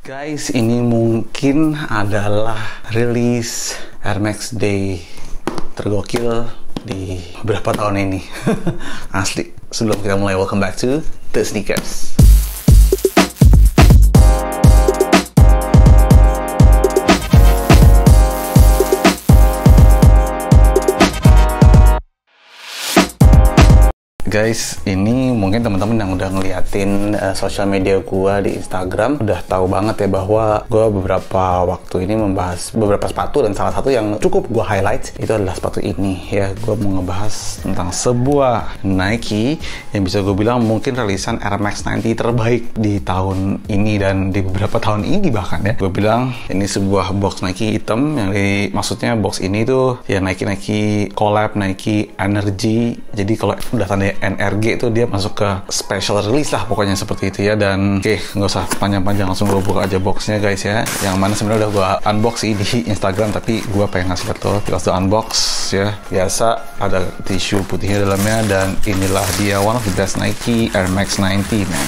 Guys, ini mungkin adalah rilis Air Max Day tergokil di beberapa tahun ini. Asli, sebelum kita mulai, welcome back to The Sneakers. Guys, ini mungkin teman-teman yang udah ngeliatin sosial media gua di Instagram udah tahu banget ya bahwa gua beberapa waktu ini membahas beberapa sepatu, dan salah satu yang cukup gua highlight itu adalah sepatu ini ya. Gua mau ngebahas tentang sebuah Nike yang bisa gue bilang mungkin rilisan Air Max 90 terbaik di tahun ini dan di beberapa tahun ini bahkan ya. Gue bilang ini sebuah box Nike hitam yang maksudnya box ini tuh ya Nike collab Nike Energy. Jadi kalau udah tanda NRG itu dia masuk ke special release lah pokoknya seperti itu ya. Dan oke, nggak usah panjang-panjang, langsung gue buka aja boxnya guys ya, yang mana sebenarnya udah gue unbox sih di Instagram, tapi gue pengen ngasih lihat tuh langsung unbox ya. Biasa ada tisu putihnya dalamnya, dan inilah dia one of the best Nike Air Max 90 man.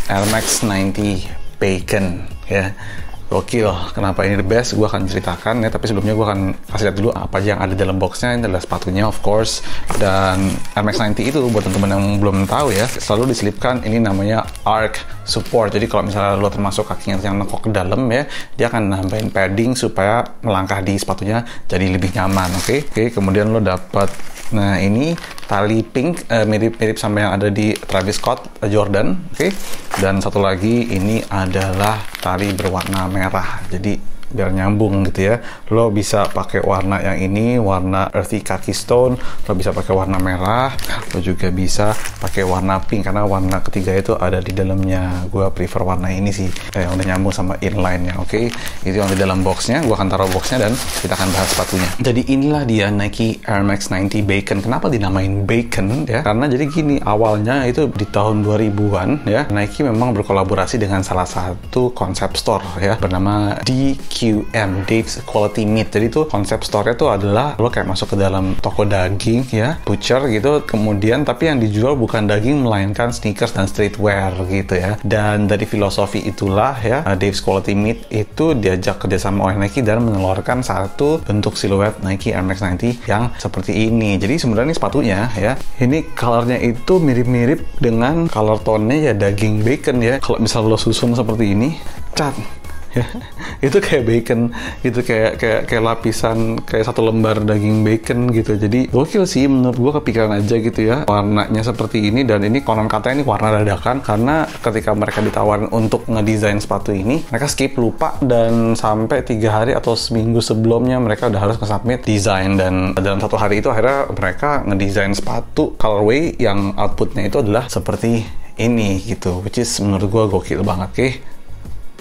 Air Max 90 Bacon ya. Gokil, kenapa ini the best? Gue akan ceritakan ya, tapi sebelumnya gue akan kasih lihat dulu apa aja yang ada dalam boxnya. Ini adalah sepatunya of course, dan Air Max 90 itu buat teman-teman yang belum tahu ya, selalu diselipkan ini namanya arch support. Jadi kalau misalnya lo termasuk kakinya yang nekok ke dalam ya, dia akan nambahin padding supaya melangkah di sepatunya jadi lebih nyaman. Oke, kemudian lo dapat, nah ini tali pink mirip-mirip sama yang ada di Travis Scott Jordan. Dan satu lagi ini adalah tali berwarna merah, jadi biar nyambung gitu ya. Lo bisa pakai warna yang ini, warna earthy khaki stone, lo bisa pakai warna merah, lo juga bisa pakai warna pink karena warna ketiga itu ada di dalamnya. Gue prefer warna ini sih, yang udah nyambung sama inline-nya. Itu yang di dalam boxnya. Gue akan taruh boxnya dan kita akan bahas sepatunya. Jadi inilah dia Nike Air Max 90 Bacon. Kenapa dinamain Bacon ya? Karena jadi gini, awalnya itu di tahun 2000-an ya, Nike memang berkolaborasi dengan salah satu concept store ya bernama DQM, Dave's Quality Meat. Jadi tuh konsep store-nya tuh adalah lo kayak masuk ke dalam toko daging ya, butcher gitu, kemudian tapi yang dijual bukan daging melainkan sneakers dan streetwear gitu ya. Dan dari filosofi itulah ya, Dave's Quality Meat itu diajak kerjasama oleh Nike dan mengeluarkan satu bentuk siluet Nike Air Max 90 yang seperti ini. Jadi sebenarnya ini sepatunya ya, ini colornya itu mirip-mirip dengan color tone-nya ya daging bacon ya. Kalau misal lo susun seperti ini, cat ya, itu kayak bacon gitu, kayak lapisan kayak satu lembar daging bacon gitu. Jadi gokil sih menurut gua, kepikiran aja gitu ya warnanya seperti ini. Dan ini konon katanya ini warna dadakan karena ketika mereka ditawarin untuk ngedesain sepatu ini, mereka skip, lupa, dan sampai 3 hari atau seminggu sebelumnya mereka udah harus nge-submit desain, dan dalam 1 hari itu akhirnya mereka ngedesain sepatu colorway yang outputnya itu adalah seperti ini gitu, which is menurut gua gokil banget.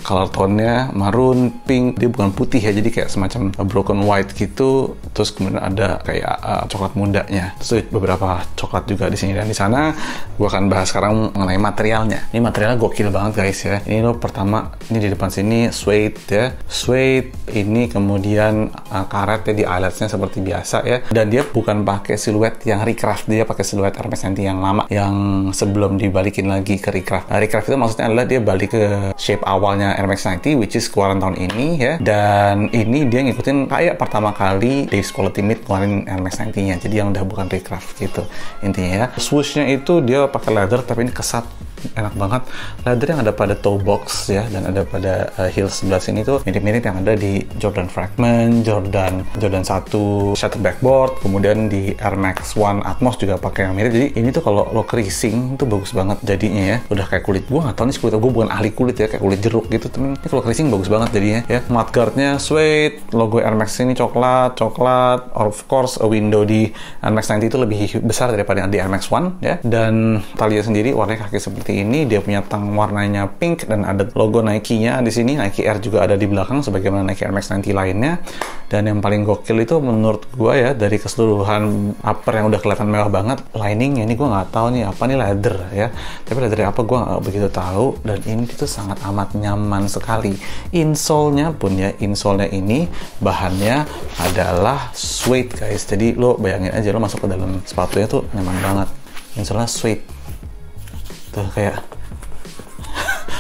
Color tone-nya maroon, pink, dia bukan putih ya, jadi kayak semacam broken white gitu. Terus kemudian ada kayak coklat mudanya. Terus beberapa coklat juga di sini, dan di sana gua akan bahas sekarang mengenai materialnya. Ini materialnya gokil banget guys ya. Ini lo pertama, ini di depan sini suede ya, suede ini, kemudian karet ya di eyelets-nya seperti biasa ya. Dan dia bukan pakai siluet yang recraft, dia pakai siluet Air Max 90 yang lama, yang sebelum dibalikin lagi ke recraft. Recraft itu maksudnya adalah dia balik ke shape awalnya Air Max 90, which is keluaran tahun ini ya. Dan ini dia ngikutin kayak pertama kali Dave's Quality Meat keluarin Air Max 90-nya, jadi yang udah bukan recraft gitu intinya ya. Swoosh-nya itu dia pakai leather, tapi ini kesat, enak banget. Leather yang ada pada toe box ya, dan ada pada heel sebelah sini tuh mirip-mirip yang ada di Jordan Fragment, Jordan 1 Shattered Backboard, kemudian di Air Max 1 Atmos juga pakai yang mirip. Jadi ini tuh kalau lo creasing tuh bagus banget jadinya ya. Udah kayak kulit, gua nggak tahu nih kulit, gua bukan ahli kulit ya, kayak kulit jeruk gitu temen. Ini kalau creasing bagus banget jadinya ya. Mudguard-nya suede, logo Air Max ini coklat, of course a window di Air Max 90 itu lebih besar daripada di Air Max 1 ya. Dan talinya sendiri warnanya kaki seperti ini, dia punya tang warnanya pink dan ada logo Nike-nya di sini. Nike Air juga ada di belakang sebagaimana Nike Air Max 90 lainnya. Dan yang paling gokil itu menurut gua ya, dari keseluruhan upper yang udah kelihatan mewah banget, liningnya ini gua nggak tahu nih apa nih, leather ya, tapi leather apa gua nggak begitu tahu. Dan ini tuh sangat amat nyaman sekali. Insole-nya pun ya, insole-nya ini bahannya adalah suede guys. Jadi lo bayangin aja lo masuk ke dalam sepatunya tuh nyaman banget. Insole-nya suede tuh, kayak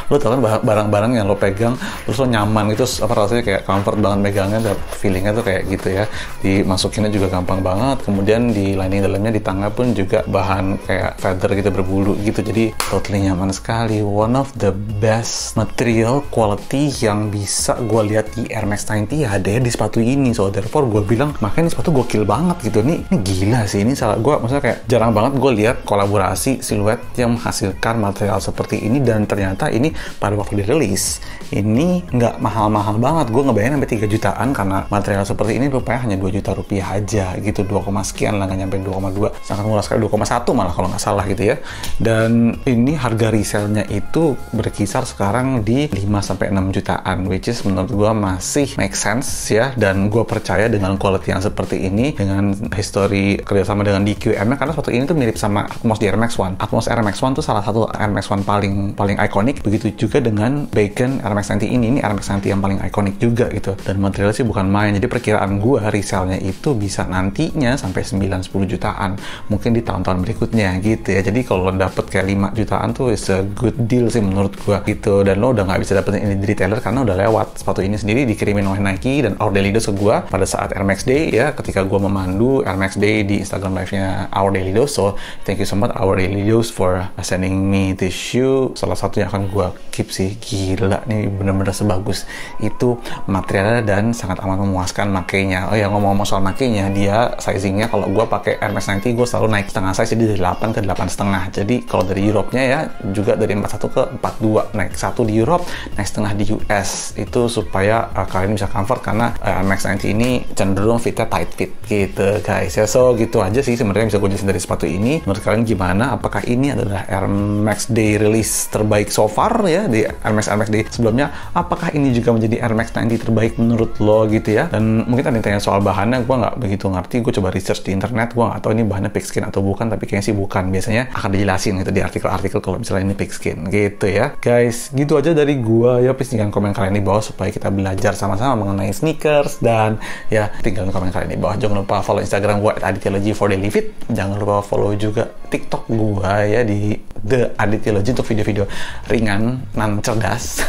Lo tau kan barang-barang yang lo pegang terus lo nyaman gitu, rasanya kayak comfort banget megangnya, dan feelingnya tuh kayak gitu ya. Dimasukinnya juga gampang banget, kemudian di lining dalamnya di tangga pun juga bahan kayak feather gitu, berbulu gitu, jadi totally nyaman sekali. One of the best material quality yang bisa gue lihat di Air Max 90 ada ya di sepatu ini. So therefore gue bilang makanya ini sepatu gokil banget gitu. Ini gila sih, ini salah gue, maksudnya kayak jarang banget gue lihat kolaborasi siluet yang menghasilkan material seperti ini, dan ternyata ini pada waktu dirilis ini nggak mahal-mahal banget. Gue ngebayangin sampai 3 jutaan karena material seperti ini rupanya hanya 2 juta rupiah aja gitu, 2, sekian lah, nggak nyampe 2,2, sangat murah sekali, 2,1 malah kalau nggak salah gitu ya. Dan ini harga resellnya itu berkisar sekarang di 5-6 jutaan, which is menurut gue masih make sense ya, dan gue percaya dengan quality yang seperti ini, dengan history kerjasama dengan DQM, karena sepatu ini tuh mirip sama Atmos di Air Max One. Atmos Air Max One tuh salah satu Air Max One paling ikonik, begitu juga dengan Bacon Air Max 90 ini Air Max 90 yang paling ikonik juga gitu. Dan materialnya sih bukan main, jadi perkiraan gue resellnya itu bisa nantinya sampai 9-10 jutaan, mungkin di tahun-tahun berikutnya gitu ya. Jadi kalau lo dapet kayak 5 jutaan tuh is a good deal sih menurut gue gitu, dan lo udah nggak bisa dapetin ini di retailer karena udah lewat. Sepatu ini sendiri dikirimin oleh Nike dan Our Daily Dose ke gue pada saat Air Max Day ya, ketika gue memandu Air Max Day di Instagram live-nya Our Daily Dose. So thank you so much Our Daily Dose for sending me this shoe. Salah satu yang akan gue keep sih, gila nih bener-bener sebagus itu materialnya dan sangat amat memuaskan makainya. Oh ya, ngomong-ngomong soal makainya, dia sizingnya kalau gue pakai Air Max 90 gue selalu naik setengah size, jadi dari 8 ke 8,5. Jadi kalau dari Europe-nya ya juga dari 41 ke 42, naik 1 di Europe, naik setengah di US, itu supaya kalian bisa comfort karena Air Max 90 ini cenderung fitnya tight fit gitu guys ya. So gitu aja sih sebenarnya bisa gue jelasin dari sepatu ini. Menurut kalian gimana? Apakah ini adalah Air Max Day release terbaik so far ya di Air Max Day sebelumnya? Apakah ini juga menjadi Air Max 90 terbaik menurut lo gitu ya? Dan mungkin ada yang tanya soal bahannya, gue nggak begitu ngerti. Gue coba research di internet, gue nggak tahu ini bahannya pigskin atau bukan, tapi kayaknya sih bukan. Biasanya akan dijelasin gitu di artikel-artikel kalau misalnya ini pigskin gitu ya guys. Gitu aja dari gue ya. Please tinggalkan komen kalian di bawah supaya kita belajar sama-sama mengenai sneakers, dan ya tinggalkan komen kalian di bawah. Jangan lupa follow Instagram gue @aditya_logy4dailyfit. Jangan lupa follow juga TikTok gue ya di The Aditya Logy untuk video-video ringan nan cerdas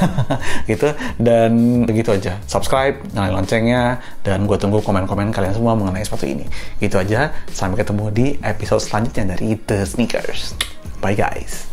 gitu. Dan begitu aja, subscribe, nyalain loncengnya, dan gue tunggu komen-komen kalian semua mengenai sepatu ini. Gitu aja, sampai ketemu di episode selanjutnya dari The Sneakers. Bye guys.